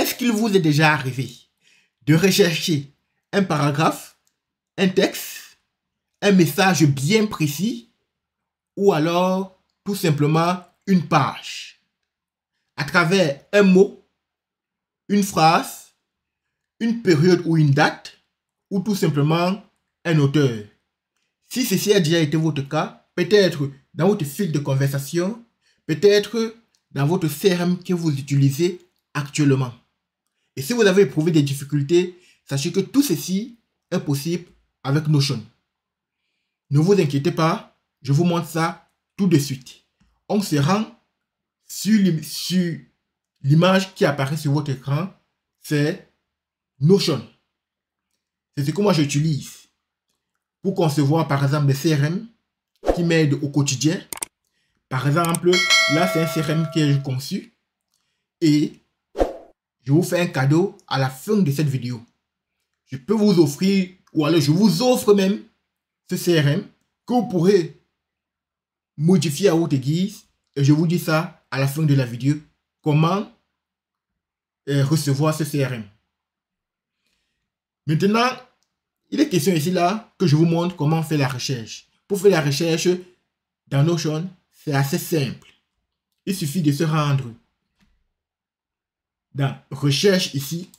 est-ce qu'il vous est déjà arrivé de rechercher un paragraphe, un texte, un message bien précis ou alors tout simplement une page à travers un mot, une phrase, une période ou une date ou tout simplement un auteur? Si ceci a déjà été votre cas, peut-être dans votre fil de conversation, peut-être dans votre CRM que vous utilisez actuellement. Et si vous avez éprouvé des difficultés, sachez que tout ceci est possible avec Notion. Ne vous inquiétez pas, je vous montre ça tout de suite. On se rend sur l'image qui apparaît sur votre écran, c'est Notion. C'est ce que moi j'utilise pour concevoir par exemple des CRM qui m'aident au quotidien. Par exemple, là c'est un CRM que j'ai conçu et je vous fais un cadeau à la fin de cette vidéo. Je peux vous offrir, ou alors je vous offre même ce CRM que vous pourrez modifier à votre guise. Et je vous dis ça à la fin de la vidéo. Comment recevoir ce CRM. Maintenant, il est question ici là que je vous montre comment faire la recherche. Pour faire la recherche dans Notion, c'est assez simple. Il suffit de se rendre dans recherche ici.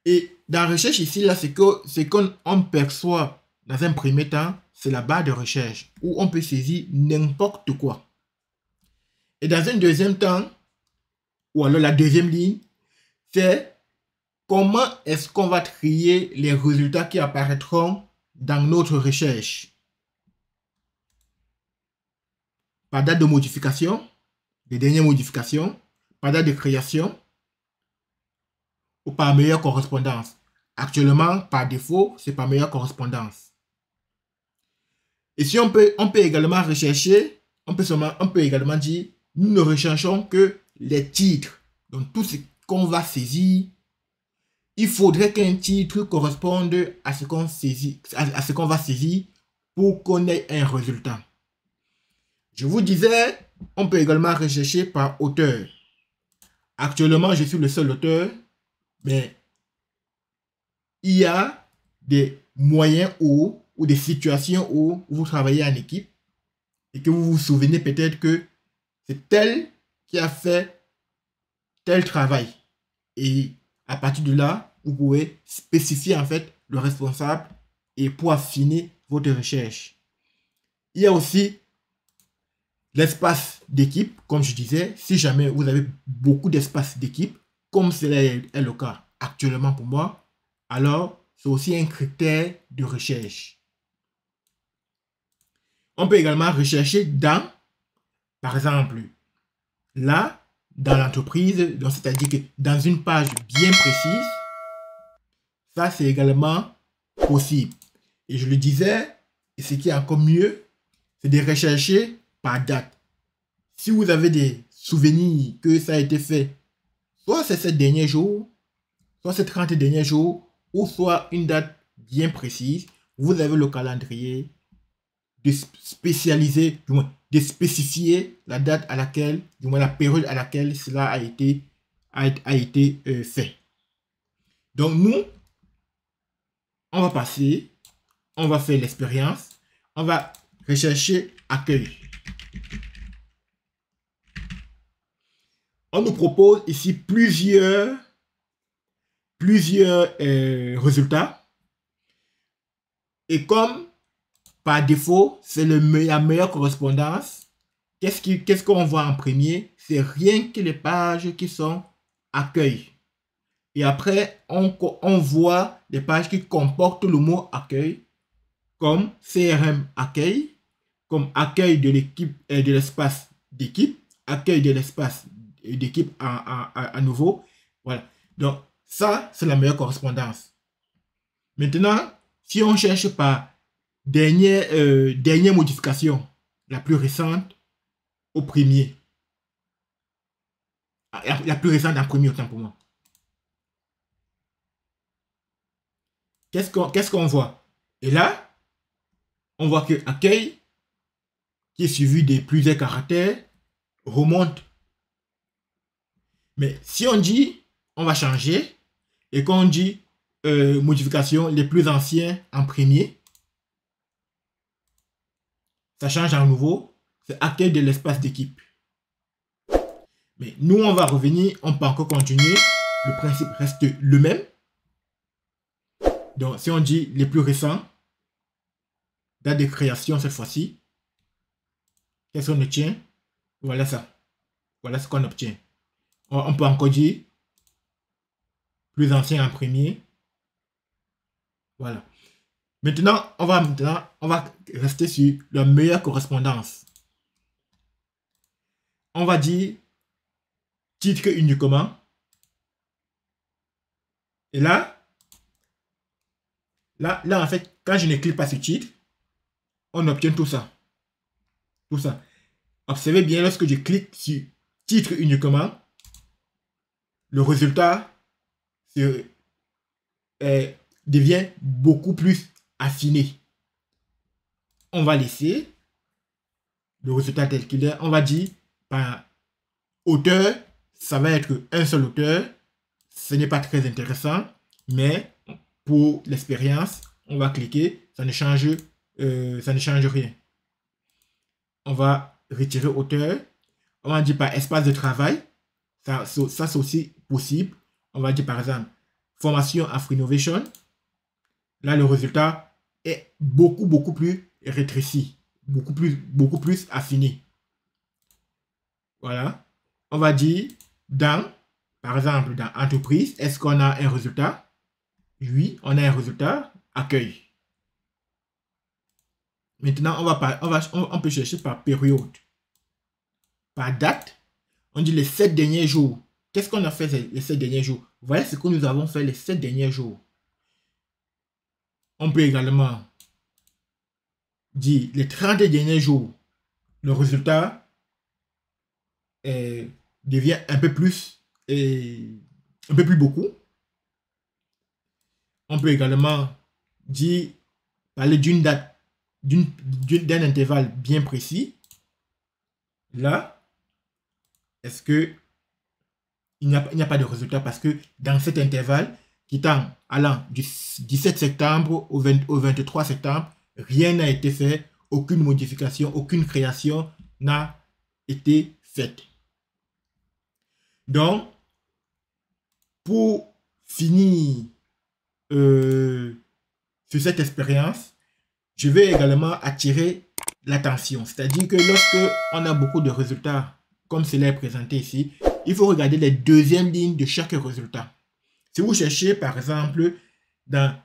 Et dans recherche ici, là, c'est qu'on perçoit dans un premier temps, c'est la barre de recherche où on peut saisir n'importe quoi. Et dans un deuxième temps, ou alors la deuxième ligne, c'est comment est-ce qu'on va trier les résultats qui apparaîtront dans notre recherche. Par date de modification, les dernières modifications, par date de création, ou par meilleure correspondance. Actuellement, par défaut, c'est par meilleure correspondance. Et si on peut également rechercher, on peut également dire, nous ne recherchons que les titres. Donc tout ce qu'on va saisir, il faudrait qu'un titre corresponde à ce qu'on va saisir pour qu'on ait un résultat. Je vous disais, on peut également rechercher par auteur. Actuellement, je suis le seul auteur, mais il y a des moyens ou des situations où vous travaillez en équipe et que vous vous souvenez peut-être que c'est tel qui a fait tel travail. Et à partir de là, vous pouvez spécifier en fait le responsable et pour affiner votre recherche. Il y a aussi l'espace d'équipe, comme je disais, si jamais vous avez beaucoup d'espace d'équipe, comme cela est le cas actuellement pour moi, alors c'est aussi un critère de recherche. On peut également rechercher dans, par exemple, là, dans l'entreprise, c'est-à-dire que dans une page bien précise, ça c'est également possible. Et je le disais, et ce qui est encore mieux, c'est de rechercher par date. Si vous avez des souvenirs que ça a été fait, soit c'est ces derniers jours, soit ces 30 derniers jours, ou soit une date bien précise, vous avez le calendrier de spécialiser, du moins de spécifier la date à laquelle, du moins la période à laquelle cela a été fait. Donc nous, on va passer, on va faire l'expérience, on va rechercher accueil. On nous propose ici plusieurs résultats. Et comme par défaut, c'est la meilleure correspondance, qu'est-ce qu'on voit en premier? C'est rien que les pages qui sont accueil. Et après, on voit les pages qui comportent le mot accueil, comme CRM accueil, comme accueil de l'équipe et de l'espace d'équipe, accueil de l'espace d'équipe à nouveau. Voilà. Donc, ça, c'est la meilleure correspondance. Maintenant, si on cherche par dernière modification, la plus récente au premier. La plus récente en premier, autant pour moi. Qu'est-ce qu'on voit? Et là, on voit que accueil, qui est suivi de plusieurs caractères, remonte. Mais si on dit, on va changer, et quand on dit modification les plus anciens en premier, ça change à nouveau, c'est accueil de l'espace d'équipe. Mais nous, on va revenir, on peut encore continuer, le principe reste le même. Donc, si on dit les plus récents, date de création cette fois-ci, qu'est-ce qu'on obtient? Voilà ça. Voilà ce qu'on obtient. On peut encore dire plus ancien en premier. Voilà. Maintenant, on va rester sur la meilleure correspondance. On va dire titre uniquement. Et là, en fait, quand je ne clique pas sur titre, on obtient tout ça. Tout ça. Observez bien, lorsque je clique sur titre uniquement, le résultat devient beaucoup plus affiné. On va laisser le résultat tel qu'il est. On va dire par auteur, ça va être un seul auteur. Ce n'est pas très intéressant, mais pour l'expérience, on va cliquer, ça ne change rien. On va retirer auteur. On va dire par espace de travail. Ça c'est aussi possible. On va dire par exemple formation Afro Innovation. Là, le résultat est beaucoup plus rétréci, beaucoup plus affiné. Voilà. On va dire par exemple, dans entreprise, est-ce qu'on a un résultat? Oui, on a un résultat. Accueil. Maintenant, on peut chercher par période. Par date, on dit les 7 derniers jours. Qu'est-ce qu'on a fait les 7 derniers jours? Voilà ce que nous avons fait les 7 derniers jours. On peut également dire les 30 derniers jours. Le résultat devient un peu plus beaucoup. On peut également dire, parler d'une date, d'un intervalle bien précis. Là, est-ce que il n'y a pas de résultat parce que dans cet intervalle qui tend allant du 17 septembre au 23 septembre, rien n'a été fait, aucune modification, aucune création n'a été faite. Donc, pour finir sur cette expérience, je vais également attirer l'attention. C'est-à-dire que lorsque on a beaucoup de résultats, comme cela est présenté ici, il faut regarder les deuxièmes lignes de chaque résultat. Si vous cherchez, par exemple, dans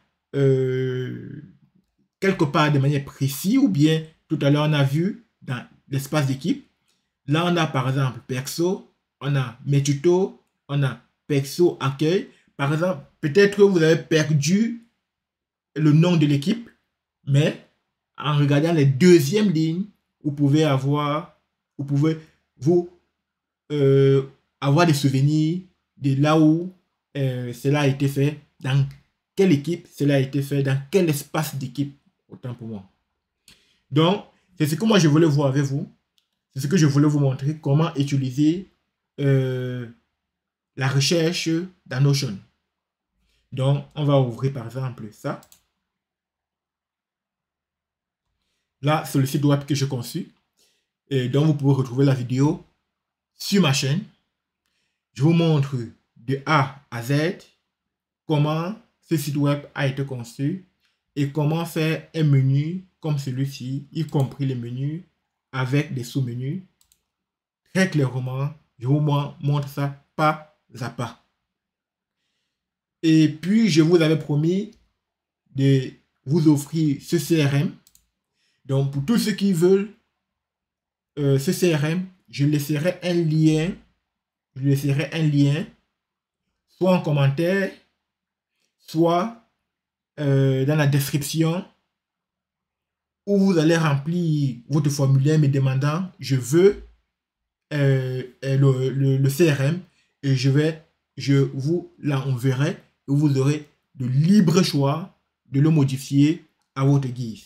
quelque part de manière précise, ou bien tout à l'heure on a vu dans l'espace d'équipe, là on a par exemple perso, on a mes tutos, on a perso accueil. Par exemple, peut-être que vous avez perdu le nom de l'équipe, mais en regardant les deuxièmes lignes, vous pouvez avoir des souvenirs de là où cela a été fait, dans quelle équipe cela a été fait, dans quel espace d'équipe, autant pour moi. Donc, c'est ce que moi je voulais voir avec vous. C'est ce que je voulais vous montrer, comment utiliser la recherche dans Notion. Donc, on va ouvrir par exemple ça. Là, c'est le site web que j'ai conçu. Et donc, vous pouvez retrouver la vidéo sur ma chaîne. Je vous montre de A à Z comment ce site web a été conçu et comment faire un menu comme celui-ci, y compris les menus avec des sous-menus. Très clairement, je vous montre ça pas à pas. Et puis, je vous avais promis de vous offrir ce CRM. Donc, pour tous ceux qui veulent ce CRM, je laisserai un lien. Soit en commentaire, soit dans la description, où vous allez remplir votre formulaire me demandant je veux le CRM et je vous l'enverrai et vous aurez de libre choix de le modifier à votre guise.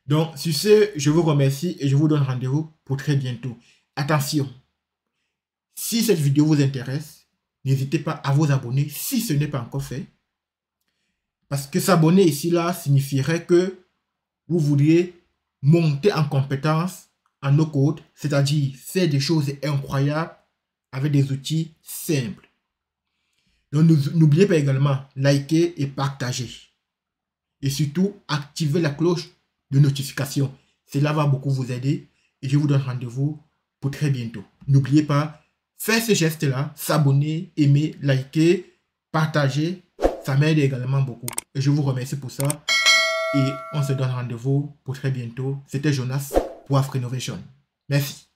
Donc, sur ce, je vous remercie et je vous donne rendez-vous pour très bientôt. Attention, Si cette vidéo vous intéresse, n'hésitez pas à vous abonner si ce n'est pas encore fait. Parce que s'abonner ici, là, signifierait que vous voudriez monter en compétence en no code, c'est-à-dire faire des choses incroyables avec des outils simples. Donc, n'oubliez pas également liker et partager. Et surtout, activez la cloche de notification. Cela va beaucoup vous aider et je vous donne rendez-vous pour très bientôt. N'oubliez pas, faire ce geste-là, s'abonner, aimer, liker, partager, ça m'aide également beaucoup. Et je vous remercie pour ça. Et on se donne rendez-vous pour très bientôt. C'était Jonas pour Afrenovation. Merci.